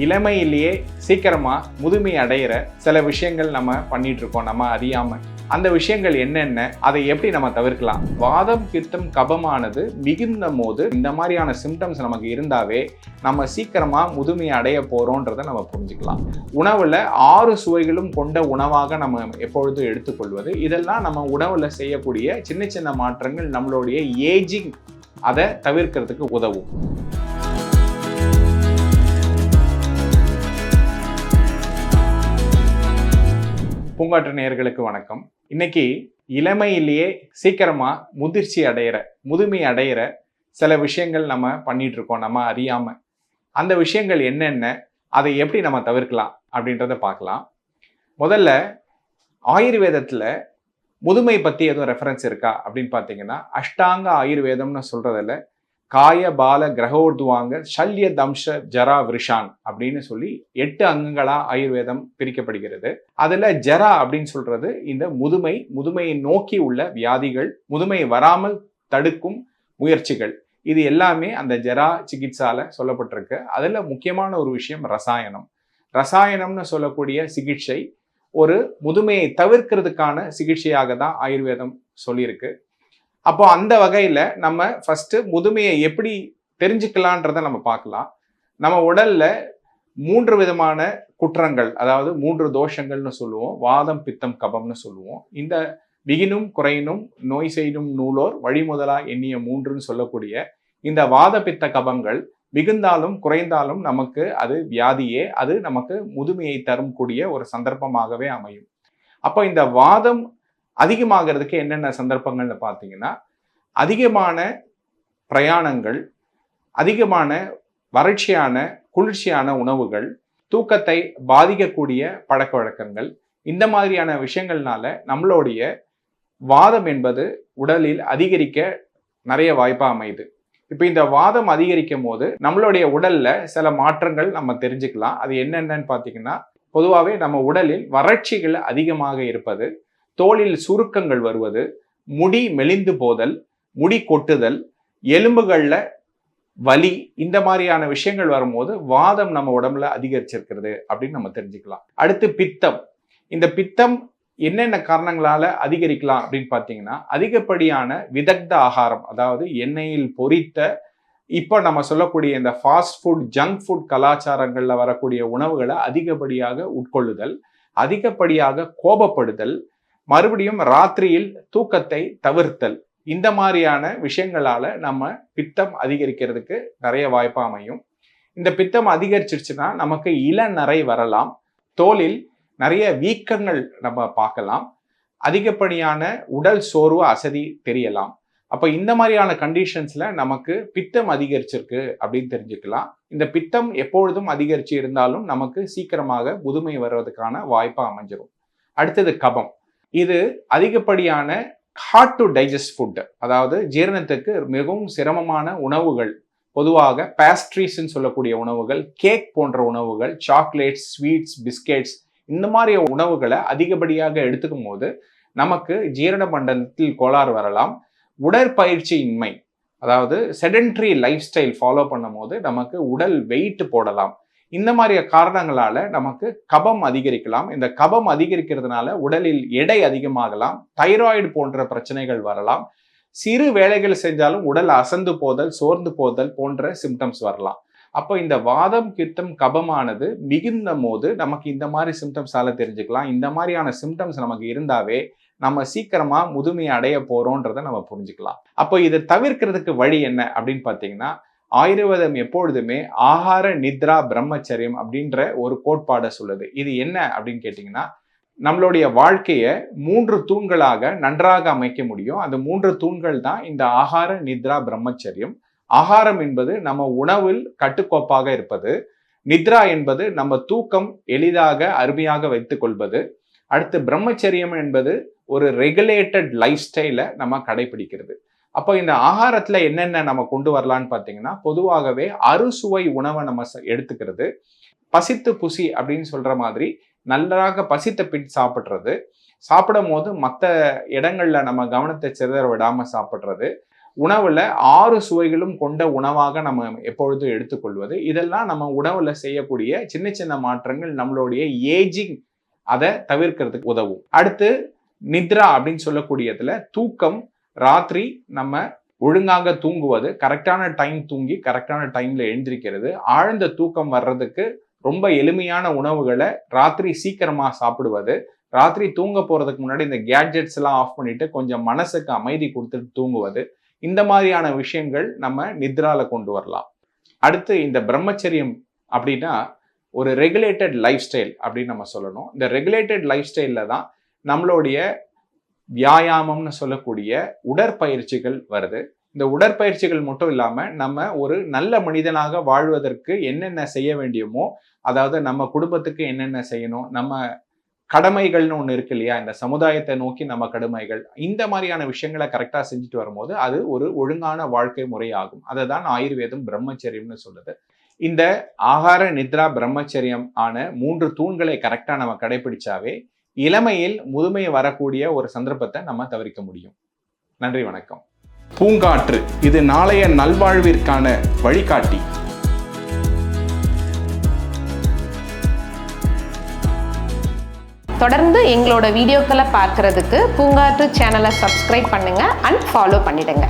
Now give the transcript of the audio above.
இளமையிலேயே சீக்கிரமா முதுமை அடையிற சில விஷயங்கள் நம்ம பண்ணிட்டு இருக்கோம் நம்ம அறியாம. அந்த விஷயங்கள் என்னென்ன, அதை எப்படி நம்ம தவிர்க்கலாம்? வாதம் பித்தம் கபமானது மிகுந்த போது இந்த மாதிரியான சிம்டம்ஸ் நமக்கு இருந்தாவே நம்ம சீக்கிரமா முதுமை அடைய போறோன்றதை நம்ம புரிஞ்சுக்கலாம். உணவுல 6 சுவைகளும் கொண்ட உணவாக நம்ம எப்பொழுதும் எடுத்துக்கொள்வது, இதெல்லாம் நம்ம உணவுல செய்யக்கூடிய சின்ன சின்ன மாற்றங்கள் நம்மளுடைய ஏஜிங் அதை தவிர்க்கிறதுக்கு உதவும். பூங்காற்று நேயர்களுக்கு வணக்கம். இன்னைக்கு இளமையிலேயே சீக்கிரமா முதுமை அடையிற சில விஷயங்கள் நம்ம பண்ணிட்டு இருக்கோம் நம்ம அறியாம. அந்த விஷயங்கள் என்னென்ன, அதை எப்படி நம்ம தவிர்க்கலாம் அப்படின்றத பார்க்கலாம். முதல்ல ஆயுர்வேதத்துல முதுமை பத்தி எதுவும் ரெஃபரன்ஸ் இருக்கா அப்படின்னு பார்த்தீங்கன்னா, அஷ்டாங்க ஆயுர்வேதம்னு சொல்றதுல காய பால கிரகோர்துவாங்க சல்ய தம்ஷ ஜரா விருஷான் அப்படின்னு சொல்லி 8 அங்கங்களா ஆயுர்வேதம் பிரிக்கப்படுகிறது. அதுல ஜரா அப்படின்னு சொல்றது இந்த முதுமையை நோக்கி உள்ள வியாதிகள், முதுமை வராமல் தடுக்கும் முயற்சிகள், இது எல்லாமே அந்த ஜரா சிகிச்சையால சொல்லப்பட்டிருக்கு. அதுல முக்கியமான ஒரு விஷயம் ரசாயனம்னு சொல்லக்கூடிய சிகிச்சை ஒரு முதுமையை தவிர்க்கிறதுக்கான சிகிச்சையாக தான் ஆயுர்வேதம் சொல்லியிருக்கு. அப்போ அந்த வகையில நம்ம ஃபர்ஸ்ட் முதுமையை எப்படி தெரிஞ்சுக்கலான்றதை நம்ம பார்க்கலாம். நம்ம உடல்ல 3 விதமான குற்றங்கள், அதாவது 3 தோஷங்கள்னு சொல்லுவோம். வாதம் பித்தம் கபம்னு சொல்லுவோம். இந்த விகினும் குறையினும் நோய் செய்யும் நூலோர் வழிமுதலா எண்ணிய 3ன்னு சொல்லக்கூடிய இந்த வாத பித்த கபங்கள் மிகுந்தாலும் குறைந்தாலும் நமக்கு அது வியாதியே, அது நமக்கு முதுமையை தரும் கூடிய ஒரு சந்தர்ப்பமாகவே அமையும். அப்போ இந்த வாதம் அதிகமாகிறதுக்கு என்னென்ன சந்தர்ப்பங்கள்னு பார்த்தீங்கன்னா, அதிகமான பிரயாணங்கள், அதிகமான வறட்சியான குளிர்ச்சியான உணவுகள், தூக்கத்தை பாதிக்கக்கூடிய பழக்க வழக்கங்கள், இந்த மாதிரியான விஷயங்கள்னால நம்மளுடைய வாதம் என்பது உடலில் அதிகரிக்க நிறைய வாய்ப்பா அமையுது. இப்போ இந்த வாதம் அதிகரிக்கும் போது நம்மளுடைய உடல்ல சில மாற்றங்கள் நம்ம தெரிஞ்சுக்கலாம். அது என்னென்னு பார்த்தீங்கன்னா, பொதுவாகவே நம்ம உடலில் வறட்சிகள் அதிகமாக இருப்பது, தோலில் சுருக்கங்கள் வருவது, முடி மெலிந்து போதல், முடி கொட்டுதல், எலும்புகள்ல வலி, இந்த மாதிரியான விஷயங்கள் வரும்போது வாதம் நம்ம உடம்புல அதிகரிச்சிருக்கிறது அப்படின்னு நம்ம தெரிஞ்சுக்கலாம். அடுத்து பித்தம். இந்த பித்தம் என்னென்ன காரணங்களால அதிகரிக்கலாம் அப்படின்னு பார்த்தீங்கன்னா, அதிகப்படியான விதக்த ஆகாரம், அதாவது எண்ணெயில் பொரித்த, இப்போ நம்ம சொல்லக்கூடிய இந்த ஃபாஸ்ட் ஃபுட் ஜங்க் ஃபுட் கலாச்சாரங்கள்ல வரக்கூடிய உணவுகளை அதிகப்படியாக உட்கொள்ளுதல், அதிகப்படியாக கோபப்படுதல், மறுபடியும் ராத்திரியில் தூக்கத்தை தவிர்த்தல், இந்த மாதிரியான விஷயங்களால நம்ம பித்தம் அதிகரிக்கிறதுக்கு நிறைய வாய்ப்பு அமையும். இந்த பித்தம் அதிகரிச்சிருச்சுன்னா நமக்கு இளநரை வரலாம், தோலில் நிறைய வீக்கங்கள் நம்ம பார்க்கலாம், அதிகப்படியான உடல் சோர்வு அசதி தெரியலாம். அப்போ இந்த மாதிரியான கண்டிஷன்ஸ்ல நமக்கு பித்தம் அதிகரிச்சிருக்கு அப்படின்னு தெரிஞ்சுக்கலாம். இந்த பித்தம் எப்பொழுதும் அதிகரிச்சு இருந்தாலும் நமக்கு சீக்கிரமாக முதுமை வர்றதுக்கான வாய்ப்பு அமைஞ்சிரும். அடுத்தது கபம். இது அதிகப்படியான ஹார்ட் டு டைஜஸ்ட் ஃபுட், அதாவது ஜீரணத்துக்கு மிகவும் சிரமமான உணவுகள், பொதுவாக பேஸ்ட்ரீஸ்ன்னு சொல்லக்கூடிய உணவுகள், கேக் போன்ற உணவுகள், சாக்லேட்ஸ், ஸ்வீட்ஸ், பிஸ்கெட்ஸ், இந்த மாதிரி உணவுகளை அதிகப்படியாக எடுத்துக்கும் போது நமக்கு ஜீரண மண்டலத்தில் கோளாறு வரலாம். உடற்பயிற்சியின்மை, அதாவது செடென்ட்ரி லைஃப் ஸ்டைல் ஃபாலோ பண்ணும் போது நமக்கு உடல் வெயிட் போடலாம். இந்த மாதிரி காரணங்களால நமக்கு கபம் அதிகரிக்கலாம். இந்த கபம் அதிகரிக்கிறதுனால உடலில் எடை அதிகமாகலாம், தைராய்டு போன்ற பிரச்சனைகள் வரலாம், சிறு வேலைகள் செஞ்சாலும் உடல் அசந்து போதல், சோர்ந்து போதல் போன்ற சிம்டம்ஸ் வரலாம். அப்போ இந்த வாதம் பித்தம் கபமானது மிகுந்த போது நமக்கு இந்த மாதிரி சிம்டம்ஸால தெரிஞ்சுக்கலாம். இந்த மாதிரியான சிம்டம்ஸ் நமக்கு இருந்தாவே நம்ம சீக்கிரமா முதுமை அடைய போறோன்றதை நம்ம புரிஞ்சுக்கலாம். அப்போ இதை தவிர்க்கிறதுக்கு வழி என்ன அப்படின்னு பார்த்தீங்கன்னா, ஆயுர்வேதம் எப்பொழுதுமே ஆகார நித்ரா பிரம்மச்சரியம் அப்படின்ற ஒரு கோட்பாடை சொல்லுது. இது என்ன அப்படின்னு கேட்டிங்கன்னா, நம்மளுடைய வாழ்க்கையை 3 தூண்களாக நன்றாக அமைக்க முடியும். அந்த 3 தூண்கள் தான் இந்த ஆகார நித்ரா பிரம்மச்சரியம். ஆகாரம் என்பது நம்ம உணவில் கட்டுக்கோப்பாக இருப்பது, நித்ரா என்பது நம்ம தூக்கம் எளிதாக அருமையாக வைத்துக் கொள்வது, அடுத்து பிரம்மச்சரியம் என்பது ஒரு ரெகுலேட்டட் லைஃப் ஸ்டைலை நம்ம கடைபிடிக்கிறது. அப்போ இந்த ஆகாரத்துல என்னென்ன நம்ம கொண்டு வரலான்னு பார்த்தீங்கன்னா, பொதுவாகவே அறுசுவை உணவை நம்ம எடுத்துக்கிறது, பசித்து புசி அப்படின்னு சொல்ற மாதிரி நன்றாக பசித்த பின் சாப்பிட்றது, சாப்பிடும் போது மற்ற இடங்கள்ல நம்ம கவனத்தை சிதற விடாம சாப்பிட்றது, உணவுல 6 சுவைகளும் கொண்ட உணவாக நம்ம எப்பொழுதும் எடுத்துக்கொள்வது, இதெல்லாம் நம்ம உணவுல செய்யக்கூடிய சின்ன சின்ன மாற்றங்கள் நம்மளுடைய ஏஜிங் அதை தவிர்க்கிறதுக்கு உதவும். அடுத்து நித்ரா அப்படின்னு சொல்லக்கூடியதுல தூக்கம், ராத்திரி நம்ம ஒழுங்காக தூங்குவது, கரெக்டான டைம் தூங்கி கரெக்டான டைம்ல எழுந்திருக்கிறது, ஆழ்ந்த தூக்கம் வர்றதுக்கு ரொம்ப எளிமையான உணவுகளை ராத்திரி சீக்கிரமா சாப்பிடுவது, ராத்திரி தூங்க போறதுக்கு முன்னாடி இந்த கேட்ஜெட்ஸ் எல்லாம் ஆஃப் பண்ணிட்டு கொஞ்சம் மனசுக்கு அமைதி கொடுத்துட்டு தூங்குவது, இந்த மாதிரியான விஷயங்கள் நம்ம நித்ரால கொண்டு வரலாம். அடுத்து இந்த பிரம்மச்சரியம் அப்படின்னா ஒரு ரெகுலேட்டட் லைஃப் ஸ்டைல் அப்படின்னு நம்ம சொல்லணும். இந்த ரெகுலேட்டட் லைஃப் ஸ்டைல்ல தான் நம்மளுடைய வியாயாமம்னு சொல்லக்கூடிய உடற்பயிற்சிகள் வருது. இந்த உடற்பயிற்சிகள் மட்டும் இல்லாம நம்ம ஒரு நல்ல மனிதனாக வாழ்வதற்கு என்னென்ன செய்ய வேண்டியமோ, அதாவது நம்ம குடும்பத்துக்கு என்னென்ன செய்யணும், நம்ம கடமைகள்னு ஒன்று இருக்கு இல்லையா, இந்த சமுதாயத்தை நோக்கி நம்ம கடமைகள், இந்த மாதிரியான விஷயங்களை கரெக்டா செஞ்சுட்டு வரும்போது அது ஒரு ஒழுங்கான வாழ்க்கை முறை ஆகும். அதை தான் ஆயுர்வேதம் பிரம்மச்சரியம்னு சொல்லுது. இந்த ஆகார, நித்ரா, பிரம்மச்சரியம் ஆன 3 தூண்களை கரெக்டா நம்ம கடைபிடிச்சாவே இளமையில் முதுமை வரக்கூடிய ஒரு சந்தர்ப்பத்தை நம்ம தவிர்க்க முடியும். நன்றி, வணக்கம். பூங்காற்று இது நாளைய நல்வாழ்விற்கான வழிகாட்டி. தொடர்ந்து எங்களோட வீடியோக்களை பார்க்கறதுக்கு பூங்காற்று சேனலை சப்ஸ்கிரைப் பண்ணுங்க அண்ட் ஃபாலோ பண்ணிடுங்க.